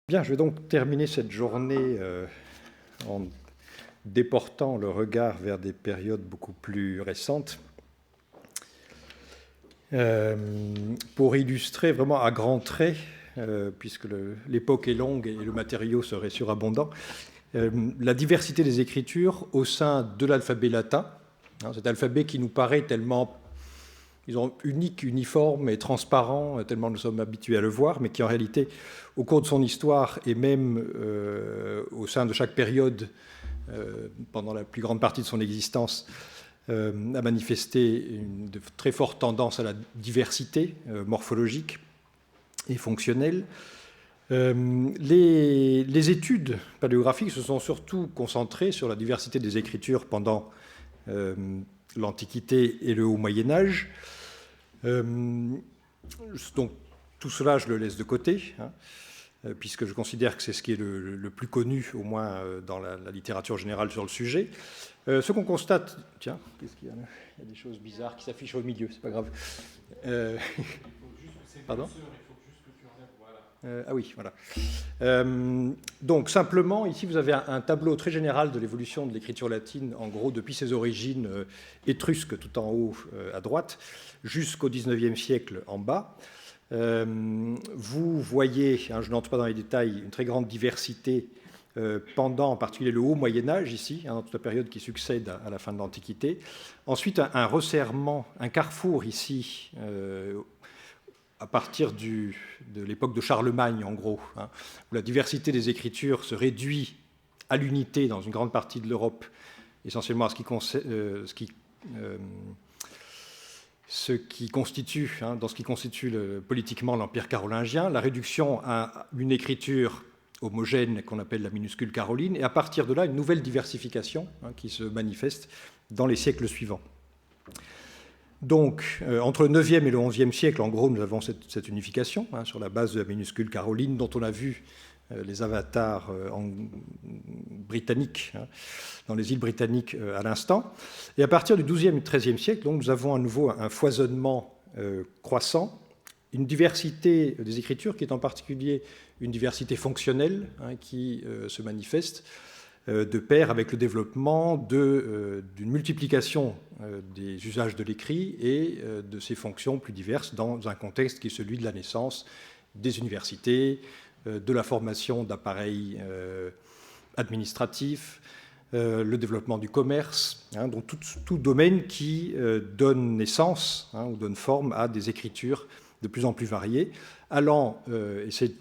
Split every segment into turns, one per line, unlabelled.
Bien, je vais donc terminer cette journée en déportant le regard vers des périodes beaucoup plus récentes pour illustrer vraiment à grands traits, puisque l'époque est longue et le matériau serait surabondant, la diversité des écritures au sein de l'alphabet latin, cet alphabet qui nous paraît tellement unique, uniforme et transparent, tellement nous sommes habitués à le voir, mais qui en réalité, au cours de son histoire et même au sein de chaque période, pendant la plus grande partie de son existence, a manifesté une très forte tendance à la diversité morphologique et fonctionnelle. Les études paléographiques se sont surtout concentrées sur la diversité des écritures pendant l'Antiquité et le Haut Moyen-Âge. Donc, tout cela, je le laisse de côté, puisque je considère que c'est ce qui est le plus connu, au moins dans la littérature générale sur le sujet. Ce qu'on constate... Tiens, qu'est-ce qu'il y a là ? Il y a des choses bizarres qui s'affichent au milieu, c'est pas grave. Pardon ? Ah oui, voilà. Donc, simplement, ici, vous avez un tableau très général de l'évolution de l'écriture latine, en gros, depuis ses origines étrusques, tout en haut à droite, jusqu'au XIXe siècle en bas. Vous voyez, je n'entre pas dans les détails, une très grande diversité pendant, en particulier, le haut Moyen-Âge, ici, dans toute la période qui succède à la fin de l'Antiquité. Ensuite, un resserrement, un carrefour, ici, à partir de l'époque de Charlemagne, en gros, où la diversité des écritures se réduit à l'unité dans une grande partie de l'Europe, essentiellement à ce qui constitue politiquement l'Empire carolingien, la réduction à une écriture homogène qu'on appelle la minuscule caroline, et à partir de là, une nouvelle diversification qui se manifeste dans les siècles suivants. Donc, entre le 9e et le 11e siècle, en gros, nous avons cette unification sur la base de la minuscule caroline, dont on a vu les avatars britanniques, dans les îles britanniques à l'instant. Et à partir du 12e et 13e siècle, donc, nous avons à nouveau un foisonnement croissant, une diversité des écritures qui est en particulier une diversité fonctionnelle qui se manifeste de pair avec le développement d'une multiplication des usages de l'écrit et de ses fonctions plus diverses dans un contexte qui est celui de la naissance des universités, de la formation d'appareils administratifs, le développement du commerce, donc tout domaine qui donne naissance ou donne forme à des écritures de plus en plus variées, allant, et c'est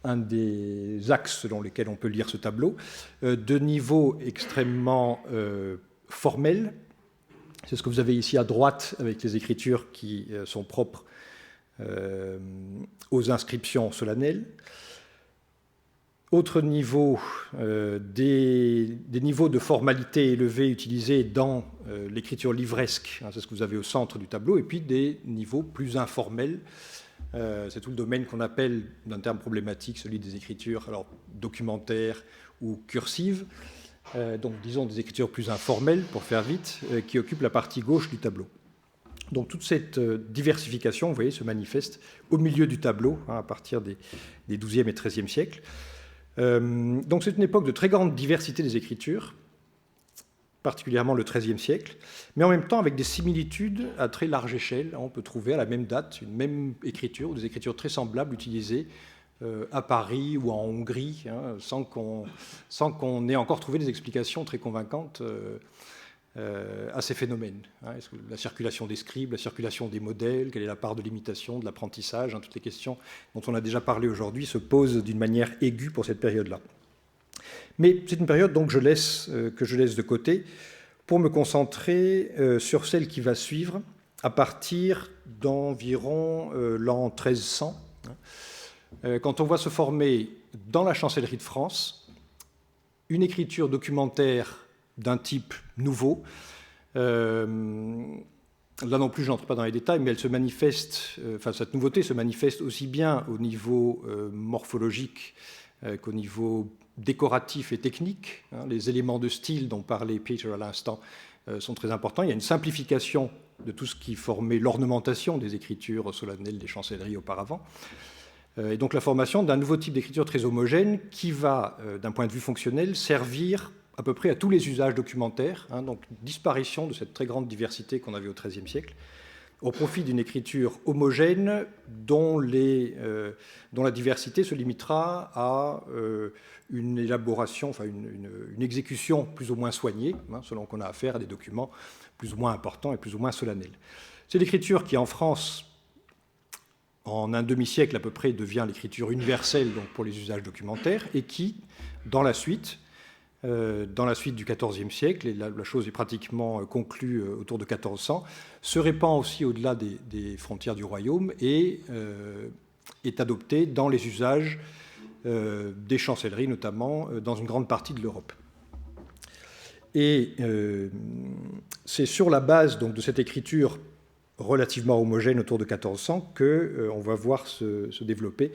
un des axes selon lesquels on peut lire ce tableau, de niveau extrêmement formel. C'est ce que vous avez ici à droite avec les écritures qui sont propres aux inscriptions solennelles. Autre niveau, des niveaux de formalité élevés utilisés dans l'écriture livresque, c'est ce que vous avez au centre du tableau, et puis des niveaux plus informels. C'est tout le domaine qu'on appelle, d'un terme problématique, celui des écritures documentaires ou cursives, donc disons des écritures plus informelles, pour faire vite, qui occupent la partie gauche du tableau. Donc toute cette diversification, vous voyez, se manifeste au milieu du tableau, à partir des 12e et 13e siècles. Donc c'est une époque de très grande diversité des écritures, particulièrement le XIIIe siècle, mais en même temps avec des similitudes à très large échelle. On peut trouver à la même date une même écriture, ou des écritures très semblables utilisées à Paris ou en Hongrie, sans qu'on ait encore trouvé des explications très convaincantes à ces phénomènes. Est-ce que la circulation des scribes, la circulation des modèles, quelle est la part de l'imitation, de l'apprentissage, toutes les questions dont on a déjà parlé aujourd'hui se posent d'une manière aiguë pour cette période-là. Mais c'est une période donc, que je laisse de côté pour me concentrer sur celle qui va suivre à partir d'environ l'an 1300, quand on voit se former dans la chancellerie de France une écriture documentaire d'un type nouveau. Là non plus, je n'entre pas dans les détails, mais elle se manifeste, cette nouveauté se manifeste aussi bien au niveau morphologique qu'au niveau décoratif et technique. Les éléments de style dont parlait Peter à l'instant sont très importants. Il y a une simplification de tout ce qui formait l'ornementation des écritures solennelles des chancelleries auparavant. Et donc la formation d'un nouveau type d'écriture très homogène qui va, d'un point de vue fonctionnel, servir à peu près à tous les usages documentaires, donc disparition de cette très grande diversité qu'on avait au XIIIe siècle, au profit d'une écriture homogène dont la diversité se limitera à une élaboration, enfin une exécution plus ou moins soignée, selon qu'on a affaire à des documents plus ou moins importants et plus ou moins solennels. C'est l'écriture qui, en France, en un demi-siècle à peu près, devient l'écriture universelle donc pour les usages documentaires, et qui, dans la suite du XIVe siècle, et la chose est pratiquement conclue autour de 1400, se répand aussi au-delà des frontières du royaume et est adoptée dans les usages des chancelleries, notamment dans une grande partie de l'Europe. Et c'est sur la base donc, de cette écriture relativement homogène autour de 1400 qu'on va voir se développer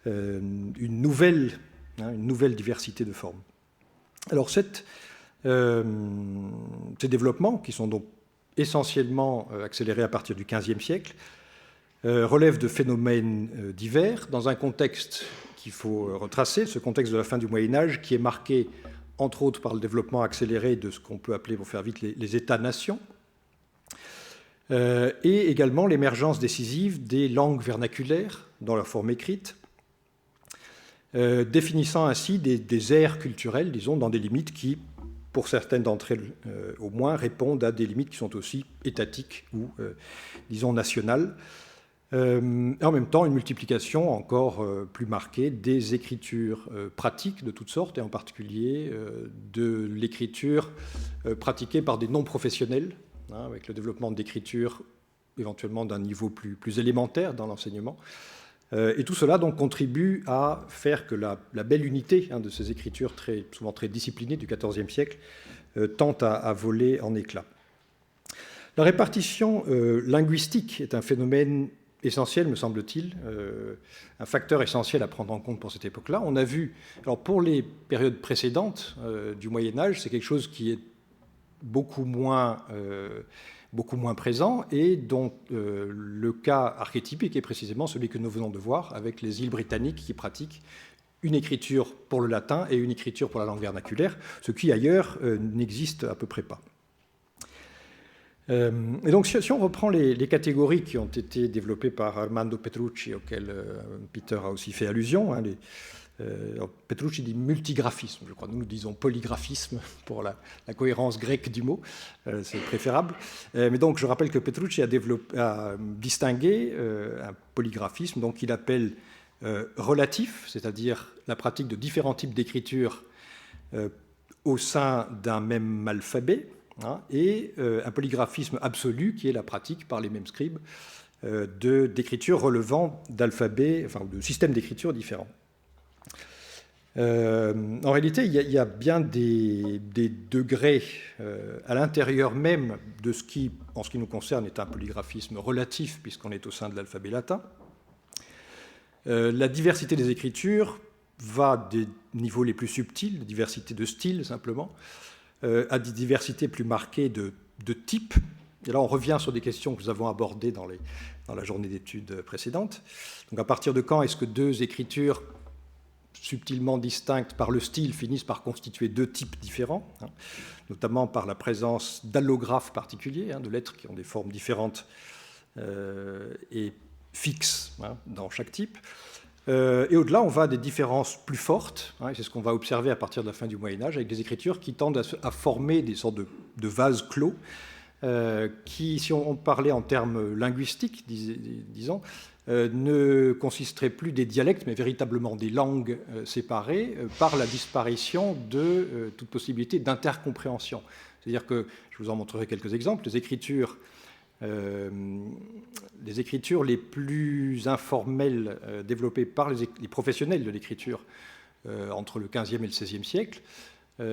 une nouvelle diversité de formes. Alors ces développements, qui sont donc essentiellement accélérés à partir du XVe siècle, relèvent de phénomènes divers dans un contexte qu'il faut retracer, ce contexte de la fin du Moyen-Âge qui est marqué entre autres par le développement accéléré de ce qu'on peut appeler, pour faire vite, les États-nations, et également l'émergence décisive des langues vernaculaires dans leur forme écrite, définissant ainsi des aires culturelles, disons, dans des limites qui, pour certaines d'entre elles au moins, répondent à des limites qui sont aussi étatiques ou, disons, nationales. Et en même temps, une multiplication encore plus marquée des écritures pratiques de toutes sortes, et en particulier de l'écriture pratiquée par des non-professionnels, avec le développement d'écriture éventuellement d'un niveau plus élémentaire dans l'enseignement. Et tout cela donc contribue à faire que la belle unité de ces écritures souvent très disciplinées du XIVe siècle tente à voler en éclats. La répartition linguistique est un phénomène essentiel, me semble-t-il, un facteur essentiel à prendre en compte pour cette époque-là. On a vu, alors pour les périodes précédentes du Moyen-Âge, c'est quelque chose qui est beaucoup moins présent, et dont le cas archétypique est précisément celui que nous venons de voir avec les îles britanniques qui pratiquent une écriture pour le latin et une écriture pour la langue vernaculaire, ce qui ailleurs n'existe à peu près pas. Et donc si on reprend les catégories qui ont été développées par Armando Petrucci, auxquelles Peter a aussi fait allusion, Petrucci dit multigraphisme, je crois. Nous disons polygraphisme pour la cohérence grecque du mot, c'est préférable. Mais donc je rappelle que Petrucci a distingué un polygraphisme, donc il appelle relatif, c'est-à-dire la pratique de différents types d'écriture au sein d'un même alphabet, et un polygraphisme absolu qui est la pratique par les mêmes scribes d'écriture relevant d'alphabets, enfin de systèmes d'écriture différents. En réalité, il y a bien des degrés à l'intérieur même de ce qui, en ce qui nous concerne, est un polygraphisme relatif, puisqu'on est au sein de l'alphabet latin. La diversité des écritures va des niveaux les plus subtils, la diversité de styles simplement, à des diversités plus marquées de types. Et là, on revient sur des questions que nous avons abordées dans la journée d'études précédente. Donc, à partir de quand est-ce que deux écritures subtilement distinctes par le style finissent par constituer deux types différents, notamment par la présence d'allographes particuliers, de lettres qui ont des formes différentes et fixes dans chaque type. Et au-delà, on va à des différences plus fortes, et c'est ce qu'on va observer à partir de la fin du Moyen-Âge, avec des écritures qui tendent à former des sortes de vases clos, qui, si on parlait en termes linguistiques, disons, ne consisteraient plus des dialectes, mais véritablement des langues séparées, par la disparition de toute possibilité d'intercompréhension. C'est-à-dire que, je vous en montrerai quelques exemples, les écritures les plus informelles développées par les professionnels de l'écriture entre le XVe et le XVIe siècle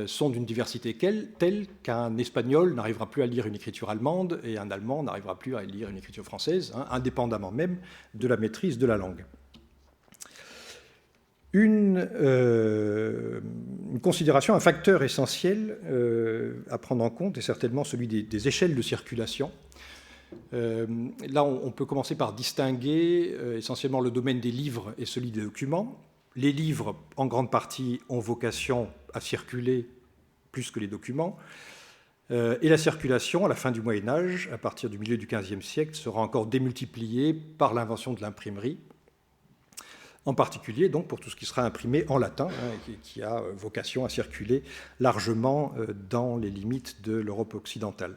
sont d'une diversité telle qu'un Espagnol n'arrivera plus à lire une écriture allemande et un Allemand n'arrivera plus à lire une écriture française, indépendamment même de la maîtrise de la langue. Une considération, un facteur essentiel à prendre en compte est certainement celui des échelles de circulation. Là, on peut commencer par distinguer essentiellement le domaine des livres et celui des documents. Les livres, en grande partie, ont vocation à circuler plus que les documents. Et la circulation, à la fin du Moyen-Âge, à partir du milieu du XVe siècle, sera encore démultipliée par l'invention de l'imprimerie, en particulier donc pour tout ce qui sera imprimé en latin, qui a vocation à circuler largement dans les limites de l'Europe occidentale.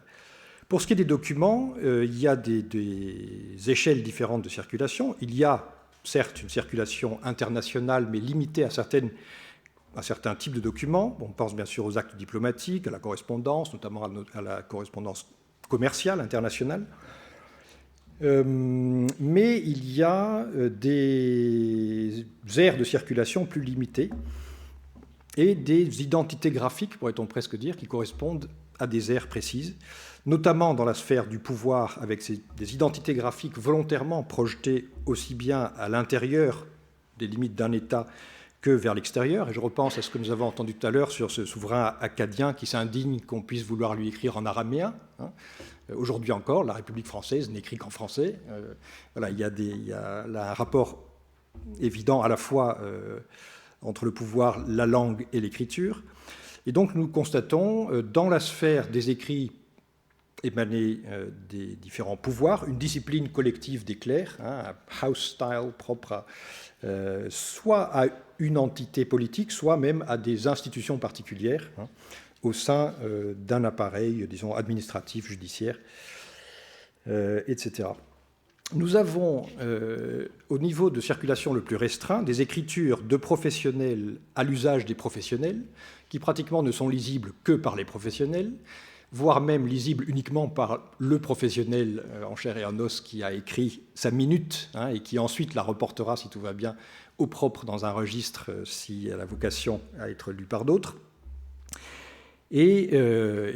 Pour ce qui est des documents, il y a des échelles différentes de circulation. Il y a certes une circulation internationale, mais limitée à certains types de documents. On pense bien sûr aux actes diplomatiques, à la correspondance, notamment à la correspondance commerciale internationale. Mais il y a des aires de circulation plus limitées et des identités graphiques, pourrait-on presque dire, qui correspondent à des aires précises, notamment dans la sphère du pouvoir, avec des identités graphiques volontairement projetées aussi bien à l'intérieur des limites d'un État que vers l'extérieur. Et je repense à ce que nous avons entendu tout à l'heure sur ce souverain acadien qui s'indigne qu'on puisse vouloir lui écrire en araméen. Aujourd'hui encore, la République française n'écrit qu'en français. Voilà, il y a là un rapport évident à la fois entre le pouvoir, la langue et l'écriture. Et donc nous constatons dans la sphère des écrits émanés des différents pouvoirs une discipline collective des clercs, un house style propre soit à une entité politique, soit même à des institutions particulières au sein d'un appareil, disons, administratif, judiciaire, etc. Nous avons, au niveau de circulation le plus restreint, des écritures de professionnels à l'usage des professionnels, qui pratiquement ne sont lisibles que par les professionnels, voire même lisibles uniquement par le professionnel en chair et en os qui a écrit sa minute et qui ensuite la reportera, si tout va bien, au propre dans un registre si elle a vocation à être lu par d'autres. Et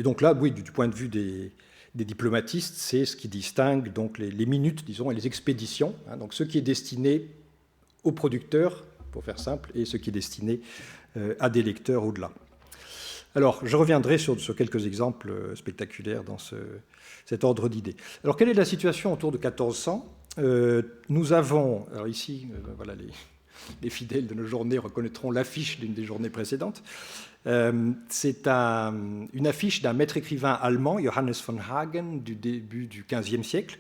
donc là, oui, du point de vue des diplomatistes, c'est ce qui distingue donc les minutes, disons, et les expéditions. Donc ce qui est destiné aux producteurs, pour faire simple, et ce qui est destiné à des lecteurs au-delà. Alors, je reviendrai sur quelques exemples spectaculaires dans cet ordre d'idées. Alors, quelle est la situation autour de 1400 ? Nous avons, alors ici, voilà, les fidèles de nos journées reconnaîtront l'affiche d'une des journées précédentes. C'est une affiche d'un maître écrivain allemand, Johannes von Hagen, du début du XVe siècle,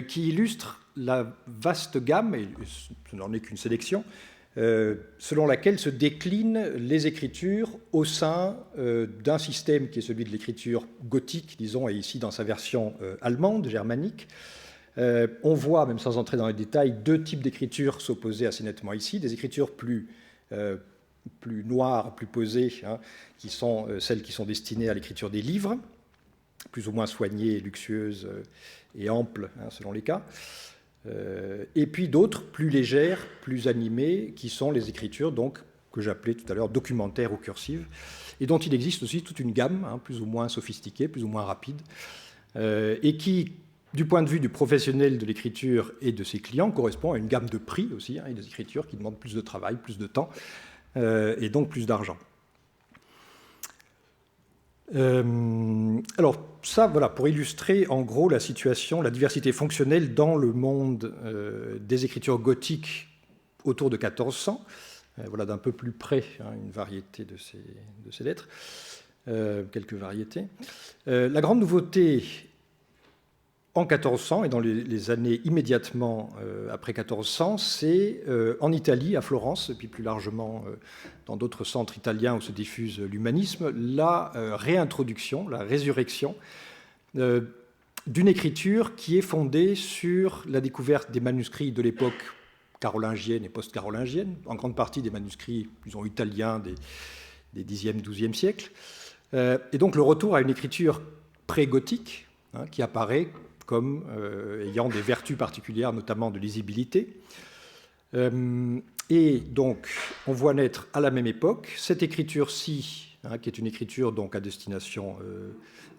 qui illustre la vaste gamme, et ce n'en est qu'une sélection, selon laquelle se déclinent les écritures au sein d'un système qui est celui de l'écriture gothique, disons, et ici dans sa version allemande, germanique. On voit, même sans entrer dans les détails, deux types d'écritures s'opposer assez nettement ici, des écritures plus noires, plus posées, qui sont celles qui sont destinées à l'écriture des livres, plus ou moins soignées, luxueuses et amples, selon les cas. Et puis d'autres, plus légères, plus animées, qui sont les écritures donc, que j'appelais tout à l'heure documentaires ou cursives, et dont il existe aussi toute une gamme, plus ou moins sophistiquée, plus ou moins rapide, et qui, du point de vue du professionnel de l'écriture et de ses clients, correspond à une gamme de prix aussi, et des écritures qui demandent plus de travail, plus de temps, et donc plus d'argent. Alors ça, voilà, pour illustrer en gros la situation, la diversité fonctionnelle dans le monde des écritures gothiques autour de 1400, voilà d'un peu plus près une variété de ces lettres, quelques variétés. La grande nouveauté en 1400 et dans les années immédiatement après 1400, c'est en Italie, à Florence, et puis plus largement dans d'autres centres italiens où se diffuse l'humanisme, la réintroduction, la résurrection d'une écriture qui est fondée sur la découverte des manuscrits de l'époque carolingienne et post-carolingienne, en grande partie des manuscrits, disons, italiens des 10e, 12e siècles, et donc le retour à une écriture pré-gothique qui apparaît comme ayant des vertus particulières, notamment de lisibilité. Et donc, on voit naître à la même époque cette écriture-ci, qui est une écriture donc à destination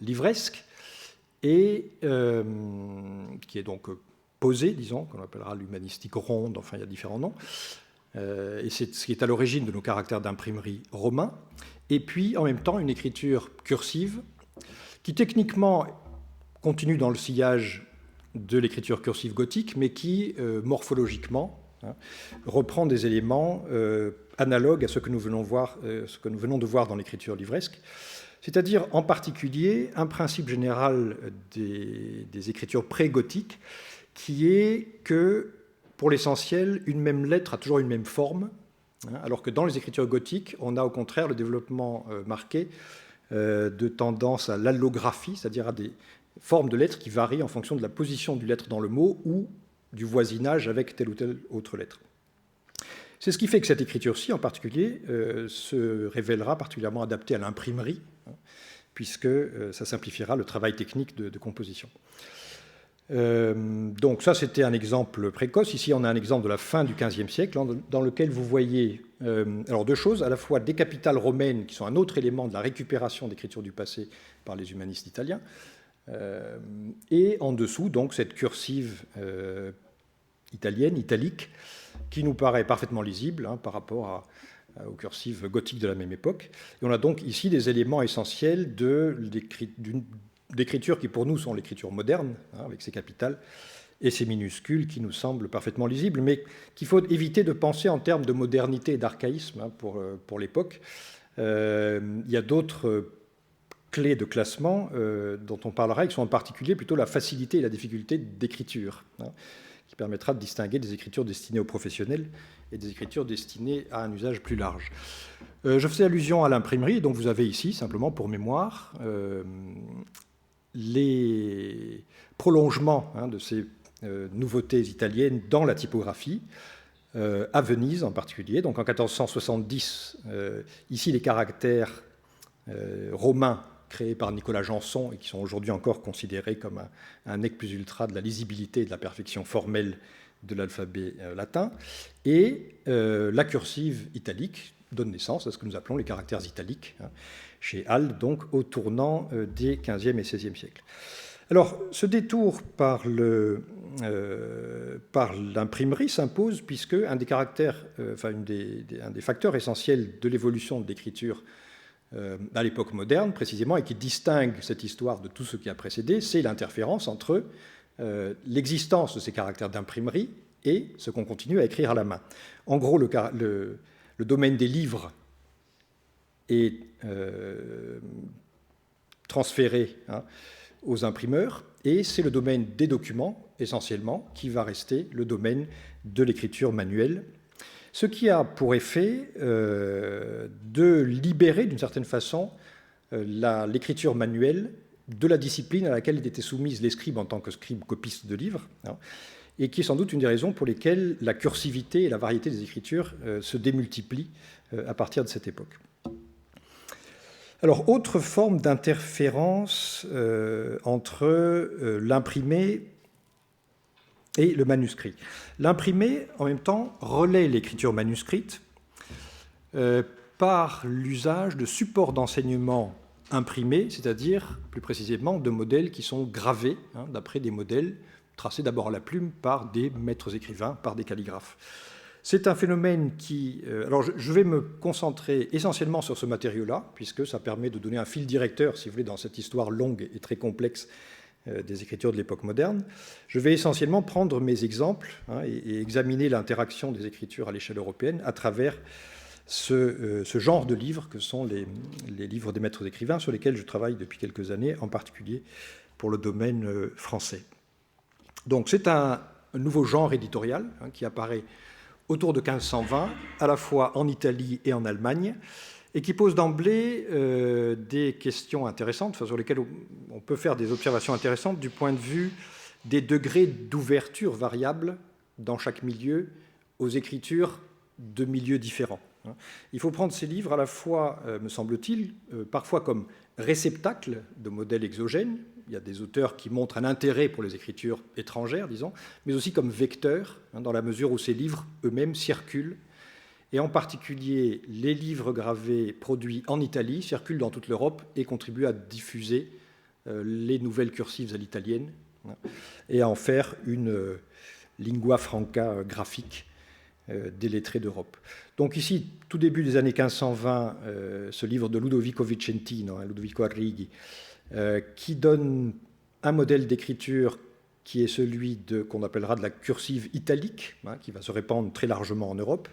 livresque, et qui est donc posée, disons, qu'on appellera l'humanistique ronde, enfin il y a différents noms, et c'est ce qui est à l'origine de nos caractères d'imprimerie romains, et puis en même temps une écriture cursive, qui techniquement continue dans le sillage de l'écriture cursive gothique, mais qui, morphologiquement, reprend des éléments analogues à ce que nous venons de voir dans l'écriture livresque, c'est-à-dire en particulier un principe général des écritures pré-gothiques qui est que, pour l'essentiel, une même lettre a toujours une même forme, alors que dans les écritures gothiques, on a au contraire le développement marqué de tendance à l'allographie, c'est-à-dire à des formes de lettres qui varient en fonction de la position du lettre dans le mot ou du voisinage avec telle ou telle autre lettre. C'est ce qui fait que cette écriture-ci, en particulier, se révélera particulièrement adaptée à l'imprimerie, puisque ça simplifiera le travail technique de composition. Donc ça, c'était un exemple précoce. Ici, on a un exemple de la fin du XVe siècle, dans lequel vous voyez alors deux choses, à la fois des capitales romaines, qui sont un autre élément de la récupération d'écriture du passé par les humanistes italiens, et en dessous, donc, cette cursive italienne, italique, qui nous paraît parfaitement lisible par rapport aux cursives gothiques de la même époque. Et on a donc ici des éléments essentiels d'écriture qui, pour nous, sont l'écriture moderne, avec ses capitales et ses minuscules, qui nous semblent parfaitement lisibles, mais qu'il faut éviter de penser en termes de modernité et d'archaïsme pour l'époque. Il y a d'autres clés de classement dont on parlera, et qui sont en particulier plutôt la facilité et la difficulté d'écriture, qui permettra de distinguer des écritures destinées aux professionnels et des écritures destinées à un usage plus large. Je faisais allusion à l'imprimerie, donc vous avez ici, simplement pour mémoire, les prolongements de ces nouveautés italiennes dans la typographie, à Venise en particulier. Donc en 1470, ici les caractères romains créés par Nicolas Janson et qui sont aujourd'hui encore considérés comme un nec plus ultra de la lisibilité et de la perfection formelle de l'alphabet latin. Et la cursive italique donne naissance à ce que nous appelons les caractères italiques, chez Hald, donc au tournant des XVe et XVIe siècles. Alors, ce détour par l'imprimerie s'impose puisque un des facteurs essentiels de l'évolution de l'écriture à l'époque moderne, précisément, et qui distingue cette histoire de tout ce qui a précédé, c'est l'interférence entre l'existence de ces caractères d'imprimerie et ce qu'on continue à écrire à la main. En gros, le domaine des livres est transféré aux imprimeurs, et c'est le domaine des documents, essentiellement, qui va rester le domaine de l'écriture manuelle, ce qui a pour effet de libérer, d'une certaine façon, l'écriture manuelle de la discipline à laquelle étaient soumises les scribes en tant que scribes copistes de livres, et qui est sans doute une des raisons pour lesquelles la cursivité et la variété des écritures se démultiplient à partir de cette époque. Alors, autre forme d'interférence entre l'imprimé et le manuscrit. L'imprimé, en même temps, relaie l'écriture manuscrite par l'usage de supports d'enseignement imprimés, c'est-à-dire, plus précisément, de modèles qui sont gravés, d'après des modèles tracés d'abord à la plume par des maîtres écrivains, par des calligraphes. C'est un phénomène qui... alors, je vais me concentrer essentiellement sur ce matériau-là, puisque ça permet de donner un fil directeur, si vous voulez, dans cette histoire longue et très complexe des écritures de l'époque moderne. Je vais essentiellement prendre mes exemples et examiner l'interaction des écritures à l'échelle européenne à travers ce genre de livres que sont les livres des maîtres écrivains, sur lesquels je travaille depuis quelques années, en particulier pour le domaine français. Donc, c'est un nouveau genre éditorial qui apparaît autour de 1520, à la fois en Italie et en Allemagne, et qui pose d'emblée des questions intéressantes, sur lesquelles on peut faire des observations intéressantes du point de vue des degrés d'ouverture variables dans chaque milieu aux écritures de milieux différents. Il faut prendre ces livres à la fois, me semble-t-il, parfois comme réceptacles de modèles exogènes. Il y a des auteurs qui montrent un intérêt pour les écritures étrangères, disons, mais aussi comme vecteurs, dans la mesure où ces livres eux-mêmes circulent. Et en particulier, les livres gravés produits en Italie circulent dans toute l'Europe et contribuent à diffuser les nouvelles cursives à l'italienne et à en faire une lingua franca graphique des lettrés d'Europe. Donc ici, tout début des années 1520, ce livre de Ludovico Vicentino, Ludovico Arrighi, qui donne un modèle d'écriture qui est celui qu'on appellera de la cursive italique, qui va se répandre très largement en Europe.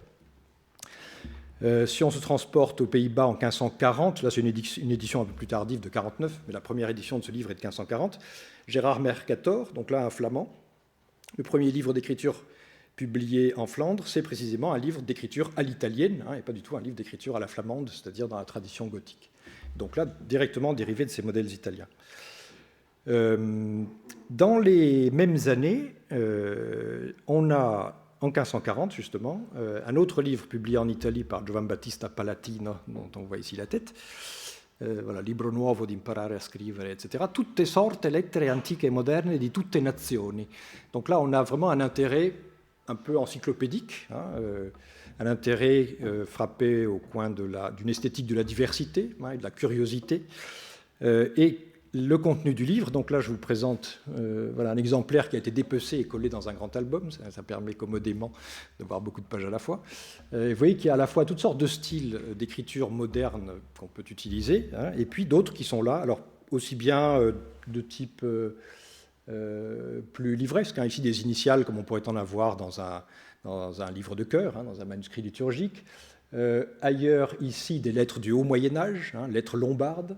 Si on se transporte aux Pays-Bas en 1540, là c'est une édition un peu plus tardive de 49, mais la première édition de ce livre est de 1540, Gérard Mercator, donc là un flamand, le premier livre d'écriture publié en Flandre, c'est précisément un livre d'écriture à l'italienne, et pas du tout un livre d'écriture à la flamande, c'est-à-dire dans la tradition gothique. Donc là, directement dérivé de ces modèles italiens. Dans les mêmes années, on a, en 1540 justement, un autre livre publié en Italie par Giovan Battista Palatino, dont on voit ici la tête, voilà, Libro nuovo di imparare a scrivere, etc. Tutte sorte lettere antiche e moderne di tutte nazioni. Donc là, on a vraiment un intérêt un peu encyclopédique, un intérêt frappé au coin d'une esthétique de la diversité et de la curiosité. Et le contenu du livre, donc là je vous présente voilà, un exemplaire qui a été dépecé et collé dans un grand album, ça permet commodément de voir beaucoup de pages à la fois. Vous voyez qu'il y a à la fois toutes sortes de styles d'écriture moderne qu'on peut utiliser, et puis d'autres qui sont là, alors aussi bien de type plus livresque, ici des initiales comme on pourrait en avoir dans un livre de chœur, dans un manuscrit liturgique. Ailleurs, ici, des lettres du haut Moyen-Âge, lettres lombardes.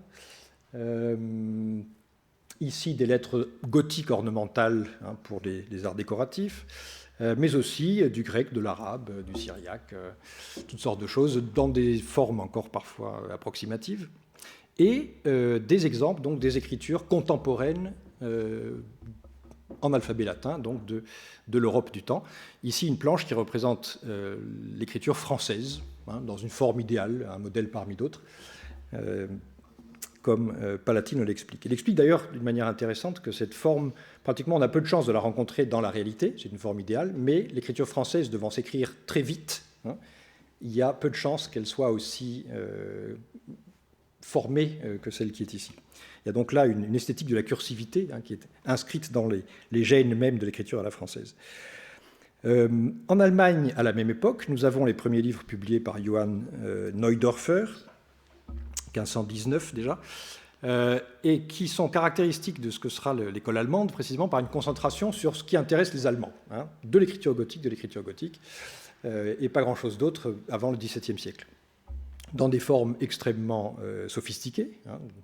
Ici, des lettres gothiques ornementales pour les arts décoratifs, mais aussi du grec, de l'arabe, du syriaque, toutes sortes de choses, dans des formes encore parfois approximatives, et des exemples, donc des écritures contemporaines en alphabet latin, donc de l'Europe du temps. Ici, une planche qui représente l'écriture française, dans une forme idéale, un modèle parmi d'autres, comme Palatino l'explique. Il explique d'ailleurs d'une manière intéressante que cette forme, pratiquement on a peu de chance de la rencontrer dans la réalité, c'est une forme idéale, mais l'écriture française devant s'écrire très vite, il y a peu de chances qu'elle soit aussi formée que celle qui est ici. Il y a donc là une esthétique de la cursivité qui est inscrite dans les gènes même de l'écriture à la française. En Allemagne, à la même époque, nous avons les premiers livres publiés par Johann Neudorfer, 1519 déjà, et qui sont caractéristiques de ce que sera l'école allemande, précisément par une concentration sur ce qui intéresse les Allemands, de l'écriture gothique, et pas grand-chose d'autre avant le XVIIe siècle. Dans des formes extrêmement sophistiquées,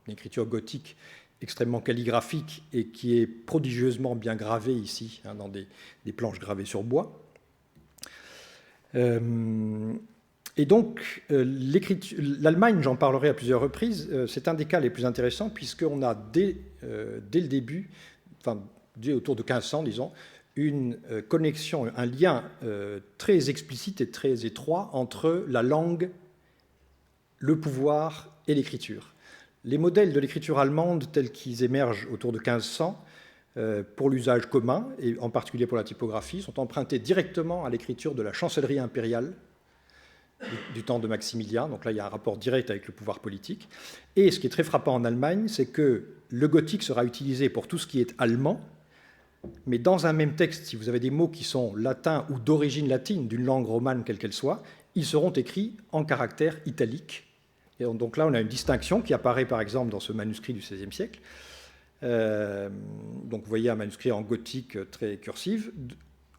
une écriture gothique extrêmement calligraphique et qui est prodigieusement bien gravée ici, dans des planches gravées sur bois. Et donc, l'Allemagne, j'en parlerai à plusieurs reprises, c'est un des cas les plus intéressants, puisqu'on a dès le début, enfin, dès autour de 1500, disons, une connexion, un lien très explicite et très étroit entre la langue, le pouvoir et l'écriture. Les modèles de l'écriture allemande tels qu'ils émergent autour de 1500, pour l'usage commun, et en particulier pour la typographie, sont empruntés directement à l'écriture de la chancellerie impériale du temps de Maximilien. Donc là, il y a un rapport direct avec le pouvoir politique. Et ce qui est très frappant en Allemagne, c'est que le gothique sera utilisé pour tout ce qui est allemand, mais dans un même texte, si vous avez des mots qui sont latins ou d'origine latine, d'une langue romane quelle qu'elle soit, ils seront écrits en caractère italique. Et donc là, on a une distinction qui apparaît par exemple dans ce manuscrit du XVIe siècle. Donc vous voyez un manuscrit en gothique très cursive,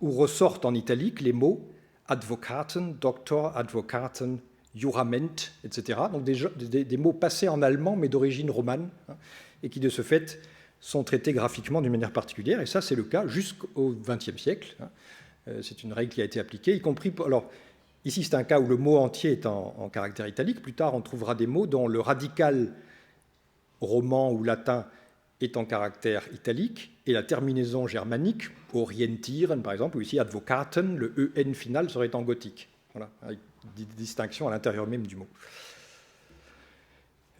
où ressortent en italique les mots Advocaten, Doctor, Advocaten, Jurament, etc. Donc des mots passés en allemand, mais d'origine romane, et qui de ce fait sont traités graphiquement d'une manière particulière. Et ça, c'est le cas jusqu'au XXe siècle. C'est une règle qui a été appliquée, y compris... Alors, ici, c'est un cas où le mot entier est en caractère italique. Plus tard, on trouvera des mots dont le radical roman ou latin est en caractère italique, et la terminaison germanique, orientieren par exemple, ou ici advocaten, le en final serait en gothique. Voilà, avec des distinctions à l'intérieur même du mot.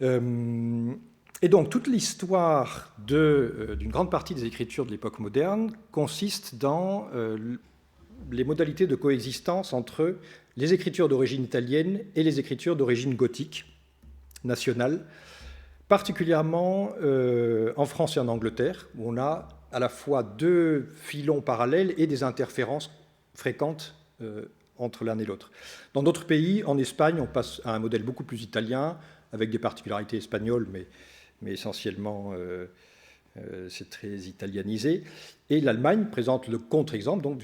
Et donc toute l'histoire d'une grande partie des écritures de l'époque moderne consiste dans les modalités de coexistence entre les écritures d'origine italienne et les écritures d'origine gothique nationale, particulièrement en France et en Angleterre, où on a à la fois deux filons parallèles et des interférences fréquentes entre l'un et l'autre. Dans d'autres pays, en Espagne, on passe à un modèle beaucoup plus italien, avec des particularités espagnoles, mais essentiellement c'est très italianisé. Et l'Allemagne présente le contre-exemple donc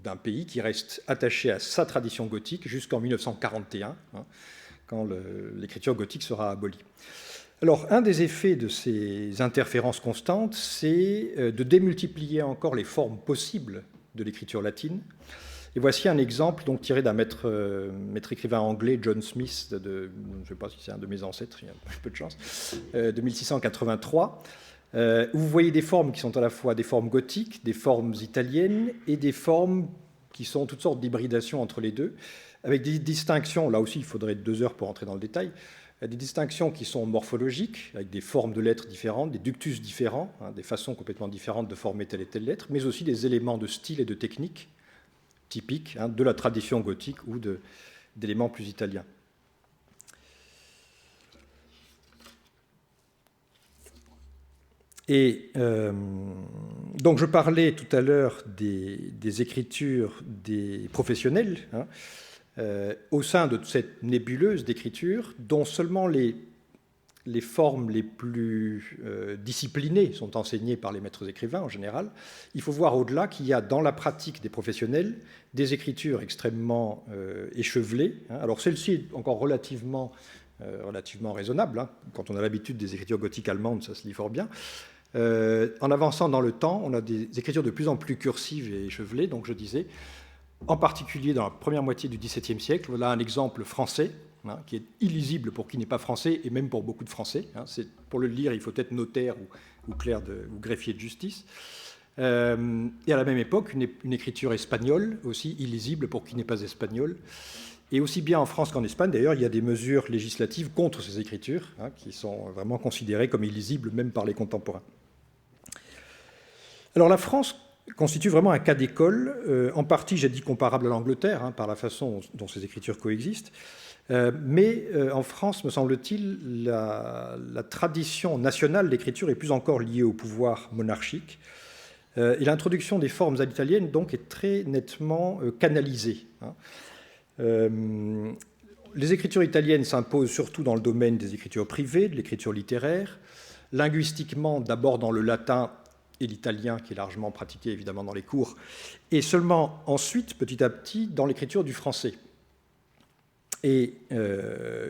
d'un pays qui reste attaché à sa tradition gothique jusqu'en 1941, quand l'écriture gothique sera abolie. Alors, un des effets de ces interférences constantes, c'est de démultiplier encore les formes possibles de l'écriture latine. Et voici un exemple donc, tiré d'un maître écrivain anglais, John Smith, je ne sais pas si c'est un de mes ancêtres, il y a un peu de chance, de 1683, où vous voyez des formes qui sont à la fois des formes gothiques, des formes italiennes et des formes qui sont toutes sortes d'hybridations entre les deux, avec des distinctions, là aussi il faudrait 2 heures pour entrer dans le détail, des distinctions qui sont morphologiques, avec des formes de lettres différentes, des ductus différents, des façons complètement différentes de former telle et telle lettre, mais aussi des éléments de style et de technique typiques de la tradition gothique ou d'éléments plus italiens. Et donc je parlais tout à l'heure des écritures des professionnels, au sein de cette nébuleuse d'écriture, dont seulement les formes les plus disciplinées sont enseignées par les maîtres écrivains en général. Il faut voir au-delà qu'il y a dans la pratique des professionnels des écritures extrêmement échevelées. Alors celle-ci est encore relativement raisonnable. Quand on a l'habitude des écritures gothiques allemandes, ça se lit fort bien. En avançant dans le temps, on a des écritures de plus en plus cursives et échevelées, donc je disais, en particulier dans la première moitié du XVIIe siècle. Voilà un exemple français, qui est illisible pour qui n'est pas français, et même pour beaucoup de Français. Pour le lire, il faut être notaire ou clerc ou greffier de justice. Et à la même époque, une écriture espagnole, aussi illisible pour qui n'est pas espagnol. Et aussi bien en France qu'en Espagne, d'ailleurs, il y a des mesures législatives contre ces écritures, qui sont vraiment considérées comme illisibles, même par les contemporains. Alors la France constitue vraiment un cas d'école, en partie, j'ai dit, comparable à l'Angleterre, par la façon dont ces écritures coexistent. Mais en France, me semble-t-il, la tradition nationale d'écriture est plus encore liée au pouvoir monarchique. Et l'introduction des formes à l'italienne, donc, est très nettement canalisée. Les écritures italiennes s'imposent surtout dans le domaine des écritures privées, de l'écriture littéraire, linguistiquement d'abord dans le latin et l'italien, qui est largement pratiqué évidemment dans les cours, et seulement ensuite, petit à petit, dans l'écriture du français. Et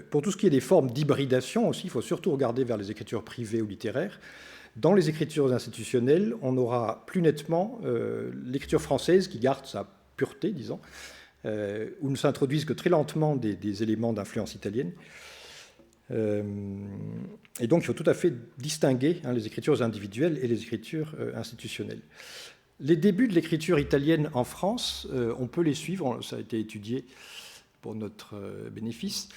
pour tout ce qui est des formes d'hybridation aussi, il faut surtout regarder vers les écritures privées ou littéraires. Dans les écritures institutionnelles, on aura plus nettement l'écriture française qui garde sa pureté, disons, où ne s'introduisent que très lentement des éléments d'influence italienne. Et donc, il faut tout à fait distinguer les écritures individuelles et les écritures institutionnelles. Les débuts de l'écriture italienne en France, on peut les suivre, ça a été étudié pour notre bénéfice.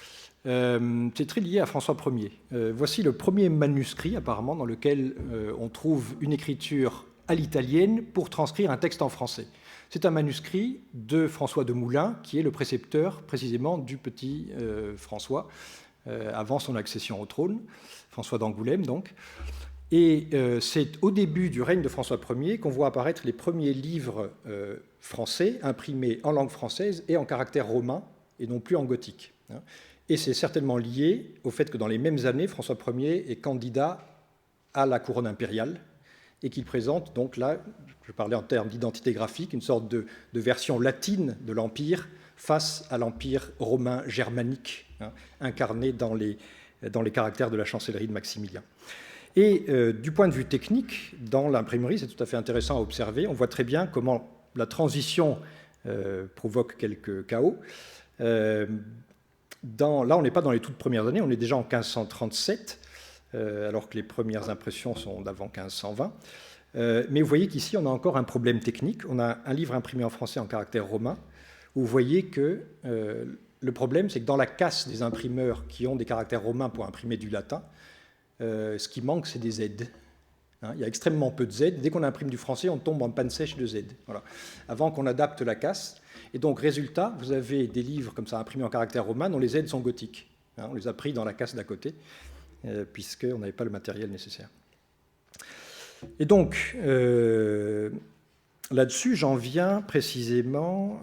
C'est très lié à François Ier. Voici le premier manuscrit, apparemment, dans lequel on trouve une écriture à l'italienne pour transcrire un texte en français. C'est un manuscrit de François de Moulins, qui est le précepteur, précisément, du petit François, avant son accession au trône, François d'Angoulême, donc. Et c'est au début du règne de François Ier qu'on voit apparaître les premiers livres français imprimés en langue française et en caractère romain, et non plus en gothique. Et c'est certainement lié au fait que dans les mêmes années, François Ier est candidat à la couronne impériale et qu'il présente donc là, je parlais en termes d'identité graphique, une sorte de version latine de l'Empire face à l'Empire romain germanique, incarné dans les caractères de la chancellerie de Maximilien. Et du point de vue technique, dans l'imprimerie, c'est tout à fait intéressant à observer. On voit très bien comment la transition provoque quelques chaos. Là, on n'est pas dans les toutes premières années, on est déjà en 1537, alors que les premières impressions sont d'avant 1520. Mais vous voyez qu'ici, on a encore un problème technique. On a un livre imprimé en français en caractère romain, où vous voyez que le problème, c'est que dans la casse des imprimeurs qui ont des caractères romains pour imprimer du latin, ce qui manque, c'est des Z. Il y a extrêmement peu de Z. Dès qu'on imprime du français, on tombe en panne sèche de Z. Voilà. Avant qu'on adapte la casse. Et donc, résultat, vous avez des livres comme ça imprimés en caractère romain dont les Z sont gothiques. On les a pris dans la casse d'à côté, puisqu'on n'avait pas le matériel nécessaire. Et donc, là-dessus, j'en viens précisément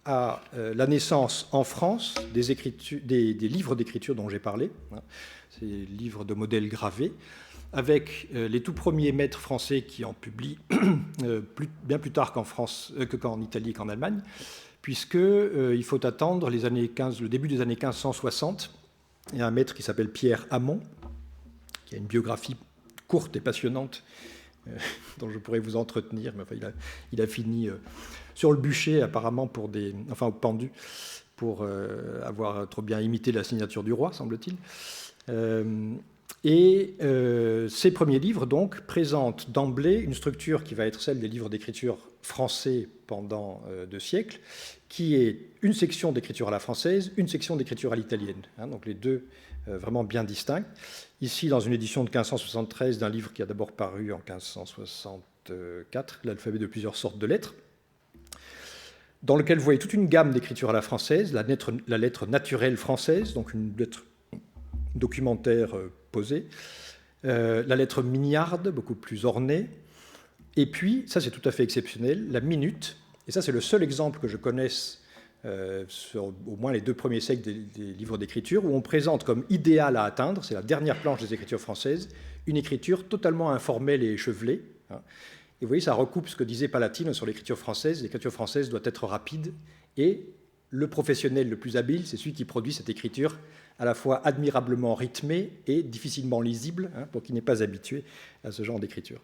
à la naissance en France des livres d'écriture dont j'ai parlé. ces livres de modèles gravés, avec les tout premiers maîtres français qui en publient bien plus tard qu'en Italie et qu'en Allemagne, puisqu'il faut attendre le début des années 1560. Il y a un maître qui s'appelle Pierre Hamon, qui a une biographie courte et passionnante dont je pourrais vous entretenir, mais enfin, il a fini sur le bûcher apparemment au pendu, pour avoir trop bien imité la signature du roi, semble-t-il. Ces premiers livres, donc, présentent d'emblée une structure qui va être celle des livres d'écriture français pendant 2 siècles, qui est une section d'écriture à la française, une section d'écriture à l'italienne. Donc les deux vraiment bien distincts. Ici, dans une édition de 1573 d'un livre qui a d'abord paru en 1564, l'alphabet de plusieurs sortes de lettres, dans lequel vous voyez toute une gamme d'écriture à la française, la lettre naturelle française, donc une lettre documentaire posée, la lettre mignarde, beaucoup plus ornée, et puis, ça c'est tout à fait exceptionnel, la minute, et ça c'est le seul exemple que je connaisse sur au moins les 2 premiers siècles des livres d'écriture, où on présente comme idéal à atteindre, c'est la dernière planche des écritures françaises, une écriture totalement informelle et échevelée. Et vous voyez, ça recoupe ce que disait Palatine sur l'écriture française. L'écriture française doit être rapide, et le professionnel le plus habile, c'est celui qui produit cette écriture à la fois admirablement rythmée et difficilement lisible, pour qui n'est pas habitué à ce genre d'écriture.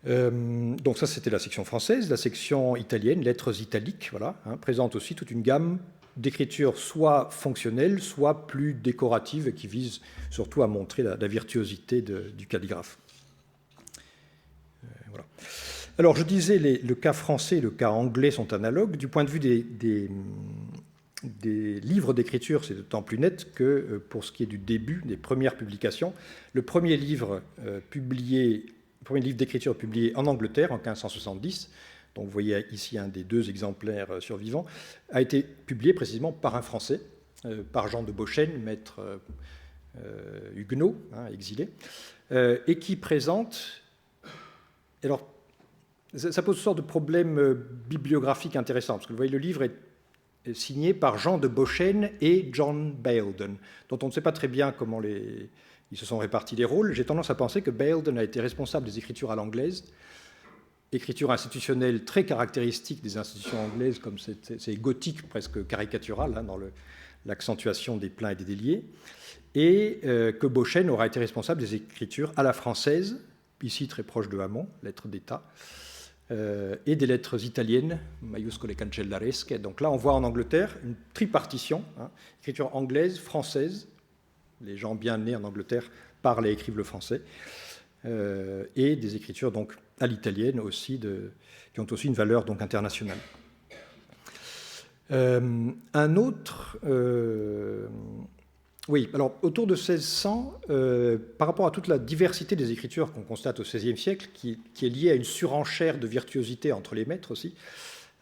Donc ça, c'était la section française. La section italienne, lettres italiques, voilà, présente aussi toute une gamme d'écritures soit fonctionnelles, soit plus décoratives, et qui visent surtout à montrer la virtuosité du calligraphe. Voilà. Alors, je disais, le cas français et le cas anglais sont analogues. Du point de vue des livres d'écriture, c'est d'autant plus net que pour ce qui est du début, des premières publications, le premier livre d'écriture publié en Angleterre en 1570, donc vous voyez ici un des 2 exemplaires survivants, a été publié précisément par un Français, par Jean de Beauchesne, maître huguenot, exilé, et qui présente... Alors, ça pose une sorte de problème bibliographique intéressant, parce que vous voyez, le livre est signé par Jean de Beauchesne et John Bayldon, dont on ne sait pas très bien comment ils se sont répartis les rôles. J'ai tendance à penser que Bayldon a été responsable des écritures à l'anglaise, écriture institutionnelle très caractéristique des institutions anglaises, comme c'est gothique, presque caricatural, dans l'accentuation des pleins et des déliés, et que Beauchesne aura été responsable des écritures à la française, ici très proche de Hamon, lettres d'État, et des lettres italiennes, maiuscole cancellaresche. Donc là, on voit en Angleterre une tripartition, écriture anglaise, française, les gens bien nés en Angleterre parlent et écrivent le français, et des écritures donc à l'italienne aussi, qui ont aussi une valeur donc internationale. Un autre... Oui, alors autour de 1600, par rapport à toute la diversité des écritures qu'on constate au XVIe siècle, qui est liée à une surenchère de virtuosité entre les maîtres aussi,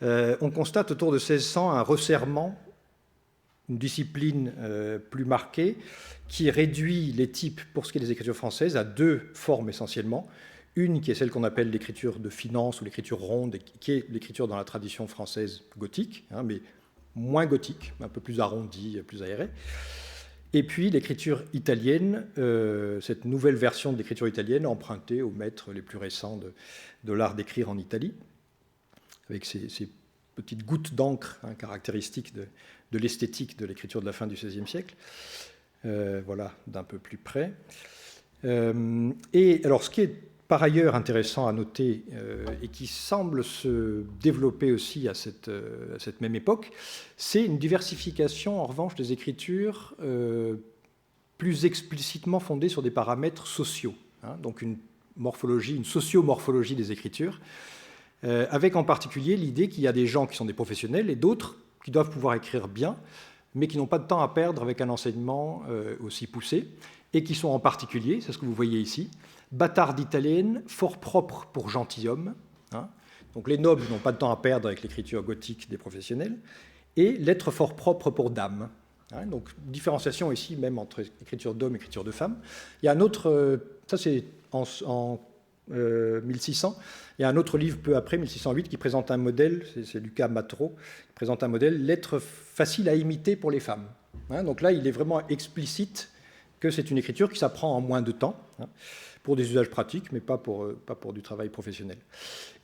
on constate autour de 1600 un resserrement, une discipline plus marquée, qui réduit les types, pour ce qui est des écritures françaises, à 2 formes essentiellement. Une qui est celle qu'on appelle l'écriture de finance ou l'écriture ronde, qui est l'écriture dans la tradition française gothique, mais moins gothique, un peu plus arrondie, plus aérée. Et puis l'écriture italienne, cette nouvelle version de l'écriture italienne empruntée aux maîtres les plus récents de l'art d'écrire en Italie, avec ces petites gouttes d'encre caractéristiques de l'esthétique de l'écriture de la fin du XVIe siècle. Voilà, d'un peu plus près. Et alors, ce qui est par ailleurs intéressant à noter, et qui semble se développer aussi à cette même époque, c'est une diversification, en revanche, des écritures plus explicitement fondées sur des paramètres sociaux, donc une sociomorphologie des écritures, avec en particulier l'idée qu'il y a des gens qui sont des professionnels et d'autres qui doivent pouvoir écrire bien, mais qui n'ont pas de temps à perdre avec un enseignement aussi poussé, et qui sont en particulier, c'est ce que vous voyez ici, bâtarde italienne, fort propre pour gentilhomme. Donc les nobles n'ont pas de temps à perdre avec l'écriture gothique des professionnels, et lettres fort propres pour dames. Donc différenciation ici même entre écriture d'homme et écriture de femme. Il y a un autre, ça c'est en 1600, il y a un autre livre peu après, 1608, qui présente un modèle, c'est Lucas Matreau, qui présente un modèle, lettres faciles à imiter pour les femmes. Donc là, il est vraiment explicite que c'est une écriture qui s'apprend en moins de temps, pour des usages pratiques, mais pas pour du travail professionnel.